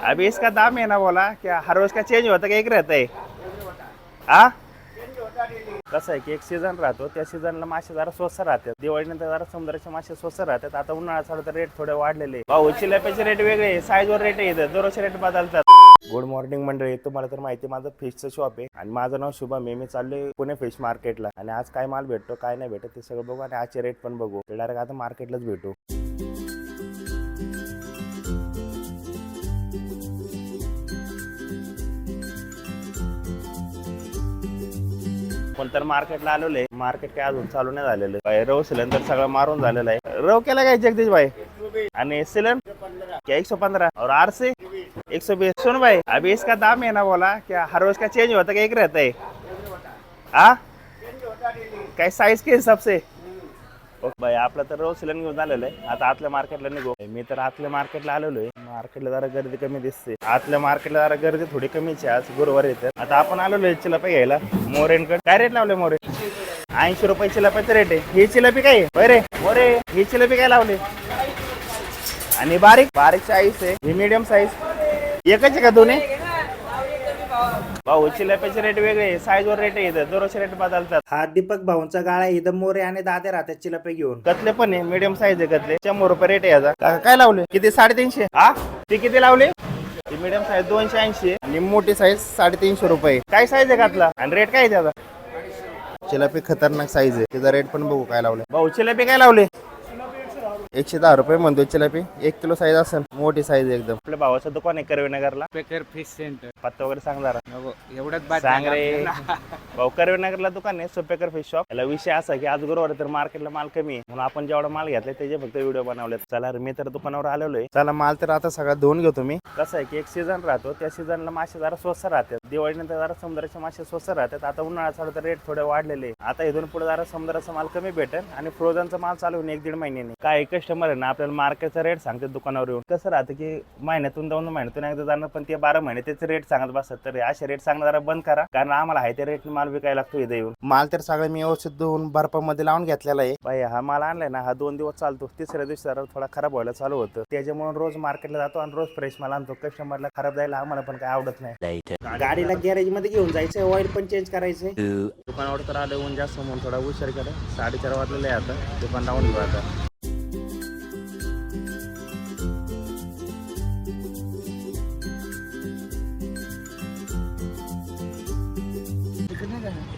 अभी इसका दाम है ना बोला क्या हर रोज का चेंज होता का एक रहता है? हा कसं आहे की एक सीझन राहतो, त्या सीझनला मासे जरा स्वस्त राहतात, दिवाळीनंतर जरा समुद्राचे मासे स्वस्त राहतात. आता उन्हाळा चालू तर रेट थोडे वाढलेले. भाऊ चिलाप्याचे रेट वेगळे, साईजवर रेट येतात, दररोजचे रेट बदलतात. गुड मॉर्निंग मंडळी, तुम्हाला तर माहिती माझं फिशचं शॉप आहे आणि माझं नाव शुभम आहे. मी चाललोय पुणे फिश मार्केटला आणि आज काय माल भेटतो काय नाही भेटत ते सगळं बघू आणि आजचे रेट पण बघू. डायरेक्ट आता मार्केटलाच भेटू. पण तर मार्केटला आलेलो आहे. मार्केट काय अजून चालू नाही झालेलं आहे. रव सिलेंडर सगळं मारून झालेलं आहे. रव केला काय जगदीश भाई आणि सिलेंडर क्या 115 और आर से 120. सुन भाई अभी इसका दाम है ना बोला क्या हर रोज का चेंज होता है एक रहता है? हाँ काय साइज के हिसाब से भाई आपलं तर रोज सिलेंडर घेऊन आलेलं आहे. आता आतल्या मार्केटला निघू. मी तर आतल्या मार्केटला आलेलो आहे. मार्केटला जरा गर्दी कमी दिसते. आतल्या मार्केटला जरा गर्दी थोडी कमीची आज गुरुवार येते. आता आपण आलेलो आहे चिलापी घ्यायला मोरेंकडे. काय रेट लावले मोरे? 80 रुपये चिलापीचं रेट आहे. ही चिलापी काय आहे रे मोरे? ही चिलापी काय लावली? आणि बारीक 40 आहे. ही मीडियम साईज एकच आहे का दोन्ही? भाऊ चिलाप्याचे रेट वेगळे, साईजवर रेट येतात, दररोजचे रेट बदलतात. हा दीपक भाऊंचा गाळा इथं मोरे आणि दादे राहतात चिलापे घेऊन. कतले पण आहे, मीडियम साईज आहे कतले. 100 रुपये रेट आहे याचा. काय लावले? किती? 350. हा ती किती लावले? मीडियम साईज 280 आणि मोठी साईज 350 रुपये. काय साईज आहे कतला आणि रेट काय आहे त्याचा? चिलापी खतरनाक साईज आहे. तिचा रेट पण बघू काय लावले. भाऊ चिलापी काय लावले? 110 रुपये म्हणतो चिलापी. 1 किलो साईज असेल, मोठी साईज एकदम. आपल्या भावाचं दुकान आहे करवेनगरला, पेकर फिश सेंटर. पत्ता वगैरे सांग जरा. एवढंच बात सांग रे भाऊ. करवेनगरला दुकान आहे सुपेकर फिश शॉप. याला विषय असा की आज गुरुवार तर मार्केटला माल कमी आहे म्हणून आपण जेवढा माल घेतलाय त्याचे फक्त व्हिडिओ बनवले. चला मी तर दुकानावर आलेलो आहे. चला माल तर आता सगळा धुवून घेतो मी. कसं आहे की एक सीझन राहतो, त्या सीझनला मासे जरा स्वस्त राहतात, दिवाळीनंतर जरा समुद्राचे मासे स्वस्त राहतात. आता उन्हाळा चालू तर रेट थोडे वाढलेले. आता इथून पुढे जरा समुद्राचा माल कमी भेटेल आणि फ्रोझनचा माल चालू होईल 1-1.5 महिन्याने. काय कस्टमर आहे ना आपल्याला मार्केटचा रेट सांगते दुकानावर येऊन. कसं राहतं की महिन्यातून 2 महिन्यातून एकदा जाणं, पण ते 12 महिने त्याचे रेट सांगत बसतात. तर असे रेट सांगणं जरा बंद करा, कारण आम्हाला आहे त्या रेट माल विकायला लागतो इथे येऊन. माल तर सगळं मी व्यवस्थित धुवून बर्फामध्ये लावून घेतलेला आहे. बाई हा माल आणलाय ना हा 2 दिवस चालतो. तिसऱ्या दिवशी जरा थोडा खराब व्हायला चालू होतं. त्याच्यामुळे रोज मार्केटला जातो आणि रोज फ्रेश माल आणतो. कस्टमरला खराब जायला आम्हाला पण काय आवडत नाही. गाडीला गॅरेज मध्ये घेऊन जायचं, ऑइल पण चेंज करायचंय. दुकानावर तर आलं ऊन जास्त म्हणून थोडा उशीर केला. 4:30 वाजलेले आहे. आता दुकान लावून घेऊ. आता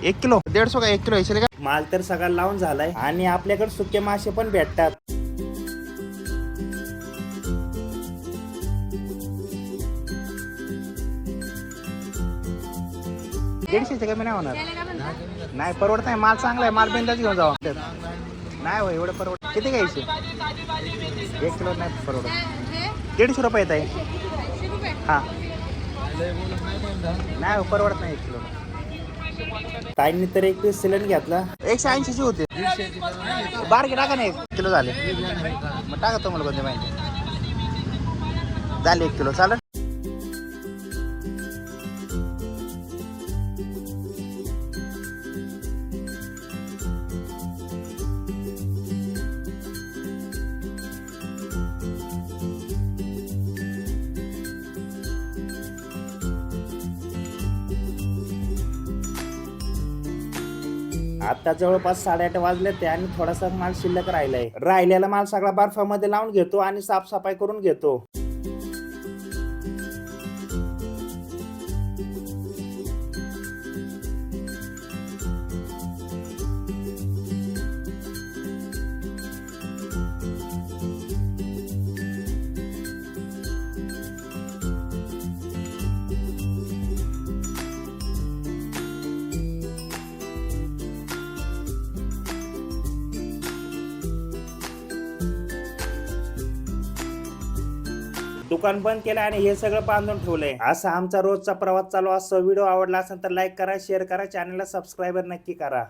1 किलो 150 का 1 किलो यायचे का? माल तर सगळा लावून झालाय आणि आपल्याकडे सुके मासे पण भेटतात. दीडशेचे कमी नाही होणार. नाही परवडत नाही. माल चांगला आहे. माल बिंदाच घेऊन जावा. नाही हो एवढं परवडत. किती घ्यायचे? 1 किलो नाही परवडत. 150 रुपये येत आहे. हा नाही हो परवडत नाही 1 किलो. ताईंनी तर 1 पीस सिलेंडर घेतला. 180 चे होते. बारके टाका नाही 1 किलो झाले. मग टाका तुम्हाला कोणते माहिती झाले 1 किलो चालेल. आता जवळपास 8:30 वाजले ते आणि थोडासा माल शिल्लक राहिलाय. राहिलेला माल सगळा बर्फामध्ये लावून घेतो आणि साफसफाई करून घेतो. दुकान बंद केलं आणि हे सगळं बांधून ठेवलंय. असा आमचा रोजचा प्रवास चालू असतो. व्हिडिओ आवडला असेल तर लाईक करा, शेअर करा, चॅनलला सबस्क्राईबर नक्की करा.